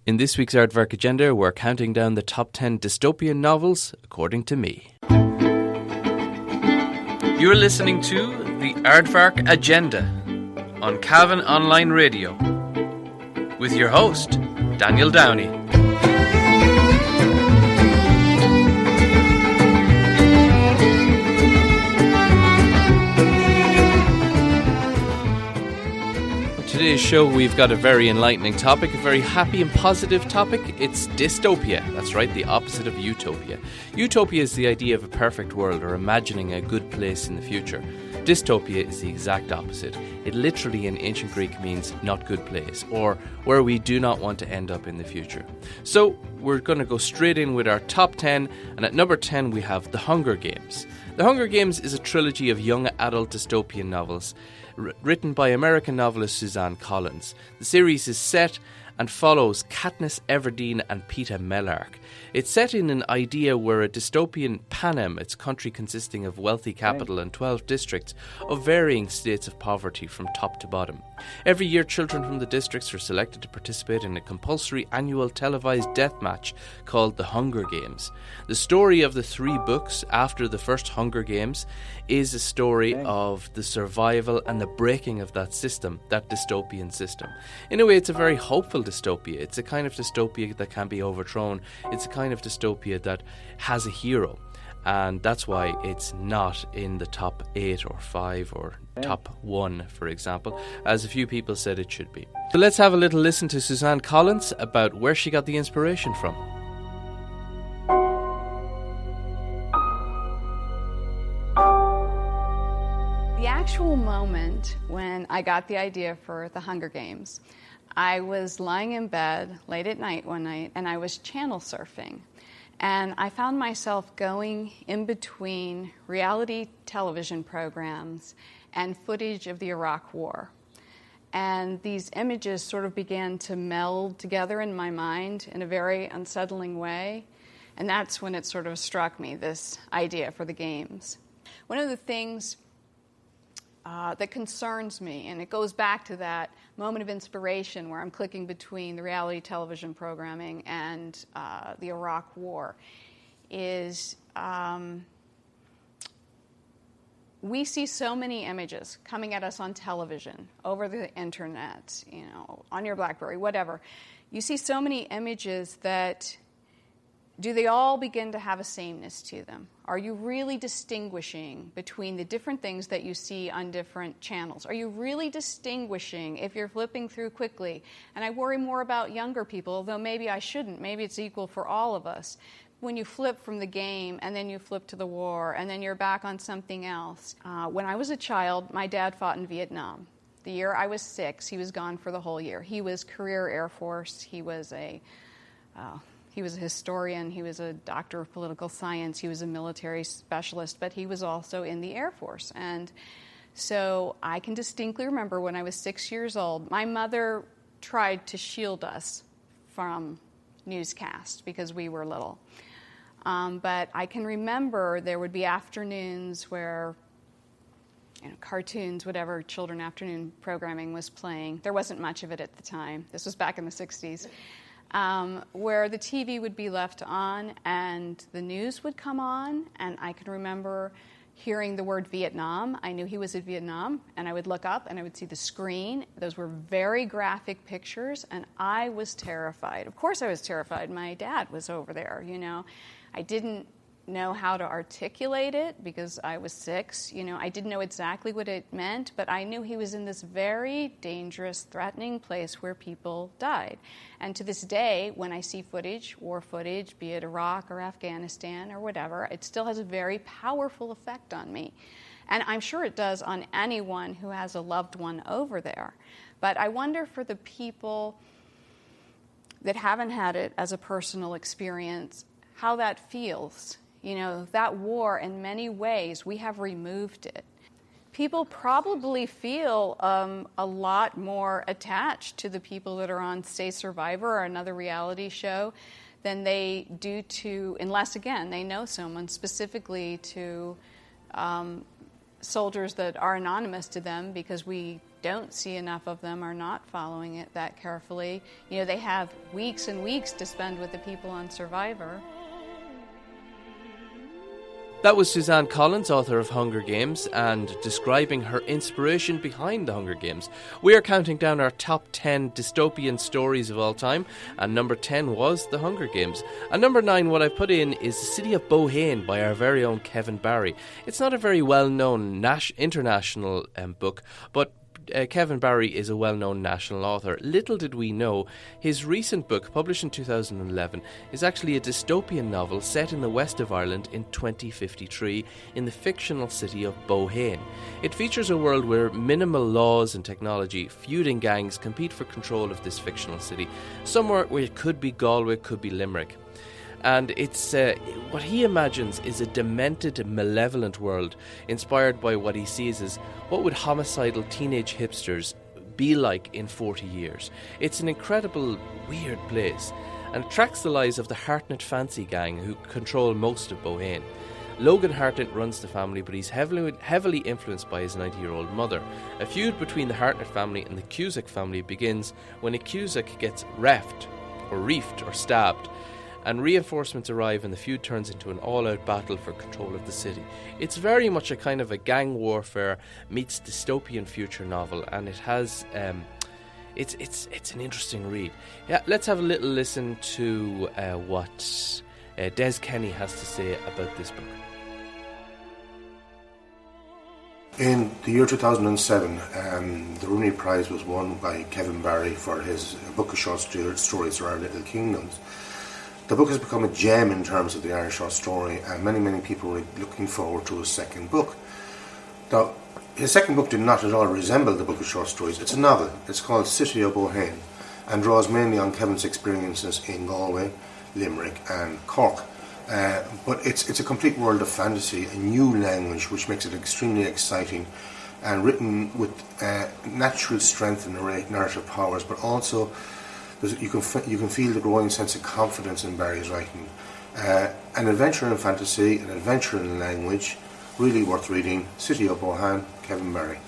In this week's Aardvark Agenda, we're counting down the top 10 dystopian novels, according to me. You're listening to the Aardvark Agenda on Cavan Online Radio with your host, Daniel Downey. Today's show, we've got a very enlightening topic, a very happy and positive topic. It's dystopia. That's right, the opposite of utopia. Utopia is the idea of a perfect world or imagining a good place in the future. Dystopia is the exact opposite. It literally in ancient Greek means not good place, or where we do not want to end up in the future. So we're going to go straight in with our top 10, and at number 10 we have The Hunger Games. The Hunger Games is a trilogy of young adult dystopian novels written by American novelist Suzanne Collins. The series is set and follows Katniss Everdeen and Peeta Mellark. It's set in an idea where a dystopian Panem, its country consisting of wealthy capital and 12 districts of varying states of poverty from top to bottom. Every year, children from the districts are selected to participate in a compulsory annual televised death match called The Hunger Games. The story of the 3 books after the first Hunger Games is a story of the survival and the breaking of that system, that dystopian system. In a way, it's a very hopeful dystopia. It's a kind of dystopia that can be overthrown. It's a kind of dystopia that has a hero. And that's why it's not in the top 8 or 5 or top 1, for example, as a few people said it should be. So let's have a little listen to Suzanne Collins about where she got the inspiration from. The actual moment when I got the idea for The Hunger Games, I was lying in bed late at night one night and I was channel surfing. And I found myself going in between reality television programs and footage of the Iraq War. And these images sort of began to meld together in my mind in a very unsettling way. And that's when it sort of struck me, this idea for the games. One of the things that concerns me, and it goes back to that moment of inspiration where I'm clicking between the reality television programming and the Iraq War, is we see so many images coming at us on television, over the internet, on your BlackBerry, whatever. You see so many images that, do they all begin to have a sameness to them? Are you really distinguishing between the different things that you see on different channels? Are you really distinguishing if you're flipping through quickly? And I worry more about younger people, although maybe I shouldn't. Maybe it's equal for all of us. When you flip from the game and then you flip to the war and then you're back on something else. When I was a child, my dad fought in Vietnam. The year I was 6, he was gone for the whole year. He was career Air Force. He was a historian, he was a doctor of political science, he was a military specialist, but he was also in the Air Force. And so I can distinctly remember when I was 6 years old, my mother tried to shield us from newscasts because we were little. But I can remember there would be afternoons where cartoons, whatever children afternoon programming was playing. There wasn't much of it at the time. This was back in the 60s. Where the TV would be left on and the news would come on, and I can remember hearing the word Vietnam. I knew he was in Vietnam, and I would look up and I would see the screen. Those were very graphic pictures, and I was terrified. Of course I was terrified. My dad was over there, I didn't know how to articulate it because I was 6. I didn't know exactly what it meant, but I knew he was in this very dangerous, threatening place where people died. And to this day, when I see footage, war footage, be it Iraq or Afghanistan or whatever, it still has a very powerful effect on me. And I'm sure it does on anyone who has a loved one over there. But I wonder for the people that haven't had it as a personal experience, how that feels. That war, in many ways, we have removed it. People probably feel a lot more attached to the people that are on, say, Survivor or another reality show than they do to, unless, again, they know someone, specifically to soldiers that are anonymous to them because we don't see enough of them, are not following it that carefully. You know, they have weeks and weeks to spend with the people on Survivor. That was Suzanne Collins, author of Hunger Games, and describing her inspiration behind the Hunger Games. We are counting down our top 10 dystopian stories of all time, and number 10 was The Hunger Games. And number 9, what I put in, is The City of Bohane by our very own Cavan Barry. It's not a very well-known international book, but Cavan Barry is a well-known national author. Little did we know, his recent book, published in 2011, is actually a dystopian novel set in the west of Ireland in 2053 in the fictional city of Bohane. It features a world where minimal laws and technology, feuding gangs compete for control of this fictional city, somewhere where it could be Galway, could be Limerick. And it's what he imagines is a demented, malevolent world inspired by what he sees as what would homicidal teenage hipsters be like in 40 years. It's an incredible, weird place, and it tracks the lives of the Hartnett Fancy gang who control most of Bohane. Logan Hartnett runs the family, but he's heavily influenced by his 90-year-old mother. A feud between the Hartnett family and the Cusack family begins when a Cusack gets reefed or stabbed, and reinforcements arrive and the feud turns into an all-out battle for control of the city. It's very much a kind of a gang warfare meets dystopian future novel, and it has it's an interesting read. Yeah, let's have a little listen to what Des Kenny has to say about this book. In the year 2007, the Rooney Prize was won by Cavan Barry for his book of short stories, Our Little Kingdoms. The book has become a gem in terms of the Irish short story, and many people were looking forward to his second book. Now, his second book did not at all resemble the book of short stories. It's a novel. It's called City of Bohane, and draws mainly on Cavan's experiences in Galway, Limerick and Cork. But it's a complete world of fantasy, a new language which makes it extremely exciting, and written with natural strength and narrative powers, but also you can feel the growing sense of confidence in Barry's writing. An adventure in fantasy, an adventure in language, really worth reading. City of Bohane, Cavan Barry.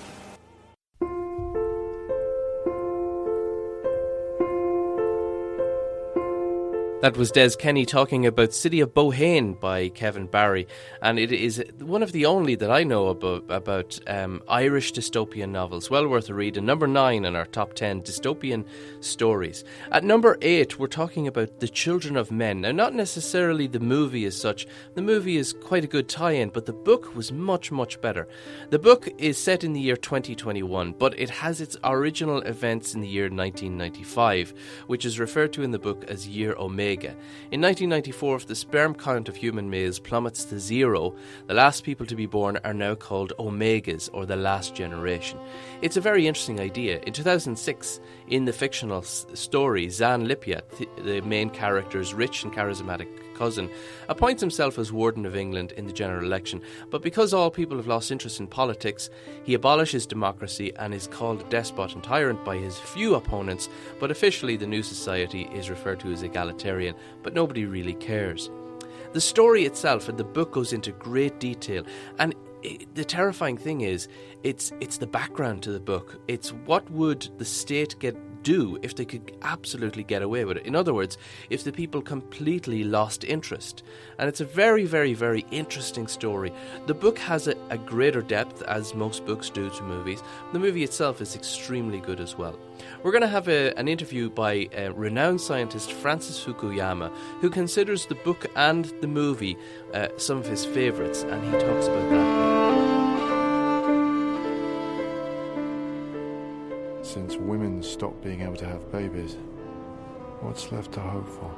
That was Des Kenny talking about City of Bohane by Cavan Barry, and it is one of the only that I know about Irish dystopian novels. Well worth a read. And number 9 in our top 10 dystopian stories. At number 8, we're talking about The Children of Men. Now, not necessarily the movie as such. The movie is quite a good tie-in, but the book was much better. The book is set in the year 2021, but it has its original events in the year 1995, which is referred to in the book as Year Omega. In 1994, if the sperm count of human males plummets to 0, the last people to be born are now called Omegas, or the last generation. It's a very interesting idea. In 2006, in the fictional story, Zan Lipia, the main character's rich and charismatic cousin, appoints himself as Warden of England in the general election, but because all people have lost interest in politics, he abolishes democracy and is called a despot and tyrant by his few opponents, but officially the new society is referred to as egalitarian, but nobody really cares. The story itself and the book goes into great detail, and the terrifying thing is, it's the background to the book. It's what would the state do if they could absolutely get away with it. In other words, if the people completely lost interest. And it's a very interesting story. The book has a greater depth, as most books do to movies. The movie itself is extremely good as well. We're going to have an interview by renowned scientist Francis Fukuyama, who considers the book and the movie some of his favourites, and he talks about that. Since women stopped being able to have babies, what's left to hope for?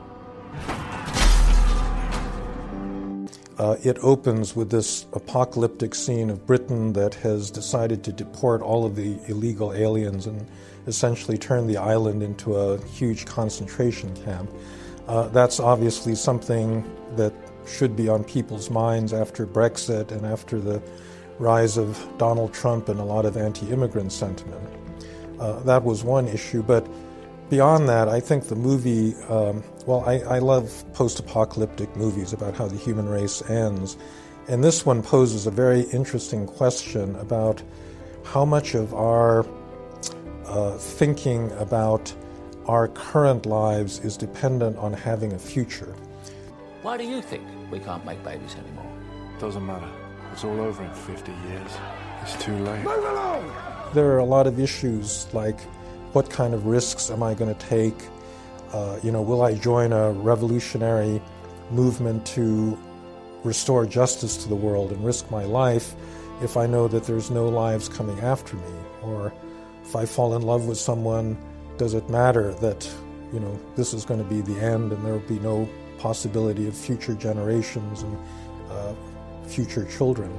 It opens with this apocalyptic scene of Britain that has decided to deport all of the illegal aliens and essentially turn the island into a huge concentration camp. That's obviously something that should be on people's minds after Brexit and after the rise of Donald Trump and a lot of anti-immigrant sentiment. That was one issue, but beyond that, I think the movie, I love post-apocalyptic movies about how the human race ends, and this one poses a very interesting question about how much of our thinking about our current lives is dependent on having a future. Why do you think we can't make babies anymore? Doesn't matter. It's all over in 50 years. It's too late. There are a lot of issues like what kind of risks am I going to take? Will I join a revolutionary movement to restore justice to the world and risk my life if I know that there's no lives coming after me? Or if I fall in love with someone, does it matter that, this is going to be the end and there will be no possibility of future generations and future children?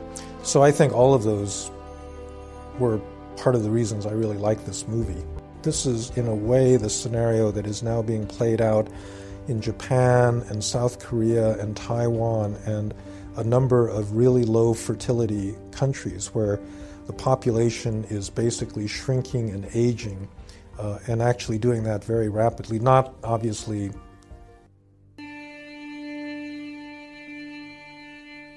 So I think all of those were part of the reasons I really like this movie. This is, in a way, the scenario that is now being played out in Japan and South Korea and Taiwan and a number of really low fertility countries where the population is basically shrinking and aging, and actually doing that very rapidly, not obviously.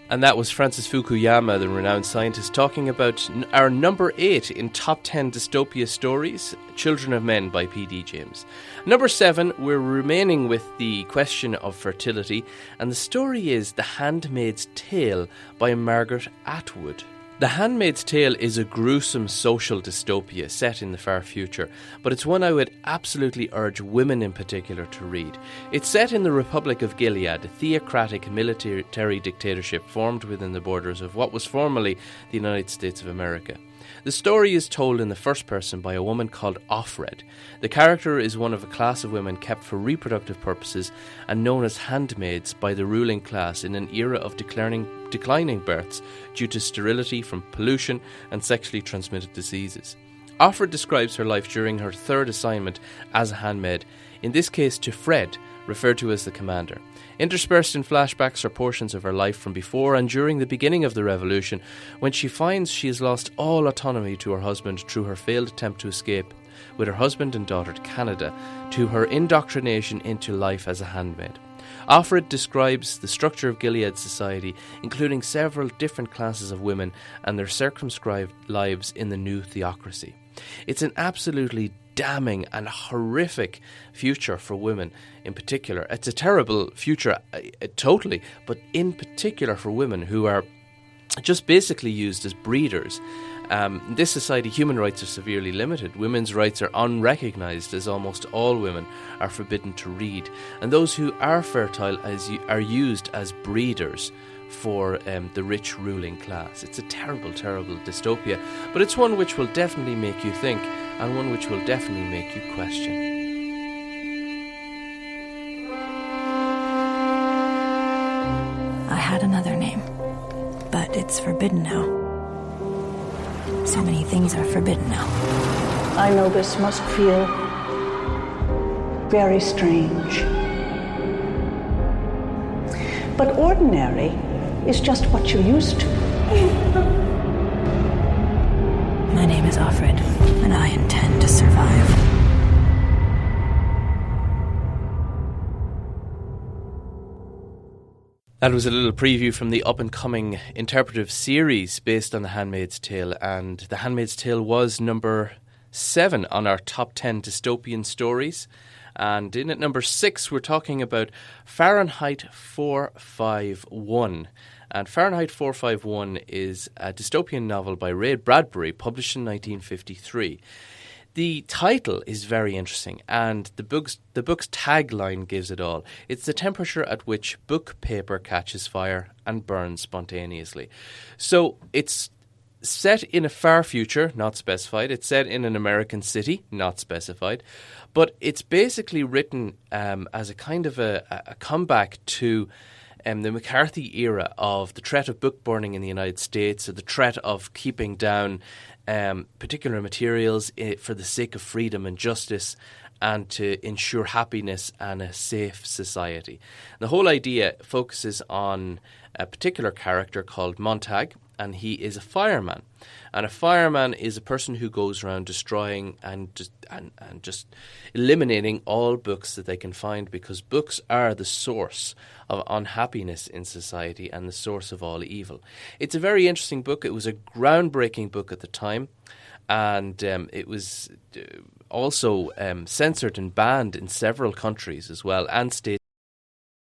And that was Francis Fukuyama, the renowned scientist, talking about our number 8 in Top 10 Dystopia Stories, Children of Men by P.D. James. Number 7, we're remaining with the question of fertility, and the story is The Handmaid's Tale by Margaret Atwood. The Handmaid's Tale is a gruesome social dystopia set in the far future, but it's one I would absolutely urge women in particular to read. It's set in the Republic of Gilead, a theocratic military dictatorship formed within the borders of what was formerly the United States of America. The story is told in the first person by a woman called Offred. The character is one of a class of women kept for reproductive purposes and known as handmaids by the ruling class in an era of declining births due to sterility from pollution and sexually transmitted diseases. Offred describes her life during her third assignment as a handmaid, in this case to Fred, referred to as the commander. Interspersed in flashbacks are portions of her life from before and during the beginning of the revolution, when she finds she has lost all autonomy to her husband through her failed attempt to escape with her husband and daughter to Canada, to her indoctrination into life as a handmaid. Offred describes the structure of Gilead society, including several different classes of women and their circumscribed lives in the new theocracy. It's an absolutely damning and horrific future for women in particular. It's a terrible future totally, but in particular for women who are just basically used as breeders. In this society, human rights are severely limited. Women's rights are unrecognised, as almost all women are forbidden to read. And those who are fertile are used as breeders for the rich ruling class. It's a terrible, terrible dystopia, but it's one which will definitely make you think, and one which will definitely make you question. I had another name, but it's forbidden now. So many things are forbidden now. I know this must feel very strange. But ordinary is just what you're used to. My name is Offred, and I intend to survive. That was a little preview from the up-and-coming interpretive series based on The Handmaid's Tale, and The Handmaid's Tale was number 7 on our top 10 dystopian stories. And in at number 6, we're talking about Fahrenheit 451. And Fahrenheit 451 is a dystopian novel by Ray Bradbury, published in 1953. The title is very interesting, and the book's tagline gives it all. It's the temperature at which book paper catches fire and burns spontaneously. So it's set in a far future, not specified. It's set in an American city, not specified. But it's basically written as a kind of a comeback to the McCarthy era of the threat of book burning in the United States, or the threat of keeping down particular materials for the sake of freedom and justice and to ensure happiness and a safe society. The whole idea focuses on a particular character called Montag, and he is a fireman. And a fireman is a person who goes around destroying and just eliminating all books that they can find, because books are the source of unhappiness in society and the source of all evil. It's a very interesting book. It was a groundbreaking book at the time. and it was also censored and banned in several countries as well, and states